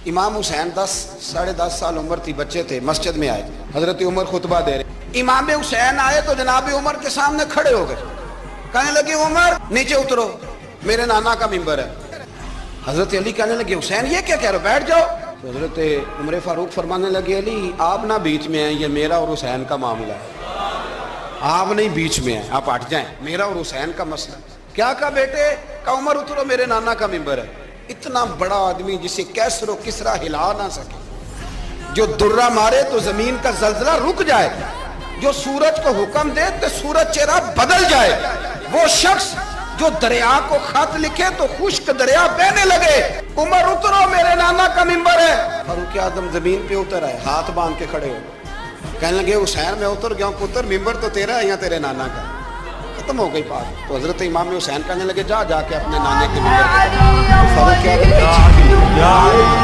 امام حسین 10-10.5 سال عمر تھی، بچے تھے، مسجد میں آئے، حضرت عمر خطبہ دے رہے، امام حسین آئے تو جناب عمر کے سامنے کھڑے ہو گئے، کہنے لگے عمر نیچے اترو، میرے نانا کا ممبر ہے۔ حضرت علی کہنے لگے حسین یہ کیا کہہ رہے ہو، بیٹھ جاؤ۔ تو حضرت عمر فاروق فرمانے لگے علی آپ نہ بیچ میں ہیں، یہ میرا اور حسین کا معاملہ ہے، آپ نہیں بیچ میں ہیں، آپ ہٹ جائیں، میرا اور حسین کا مسئلہ۔ کیا کہا بیٹے؟ کہا عمر اترو، میرے نانا کا ممبر ہے۔ اتنا بڑا آدمی جسے کیسر و کسرا ہلا نہ سکے، جو درہ مارے تو زمین کا زلزلہ رک جائے، جو سورج کو حکم دے تو سورج چہرہ بدل جائے، وہ شخص جو دریا کو خط لکھے تو خشک دریا بہنے لگے، عمر اترو میرے نانا کا ممبر ہے۔ فاروق اعظم زمین پہ اتر آئے، ہاتھ باندھ کے کھڑے ہو، کہنے لگے حسین میں اتر گیا ہوں، پتر ممبر تو تیرا ہے یا تیرے نانا کا؟ ختم ہو گئی بات۔ تو حضرت امام حسین کہنے لگے جا کے اپنے نانے کے ممبر پہ۔ فاروق اعظم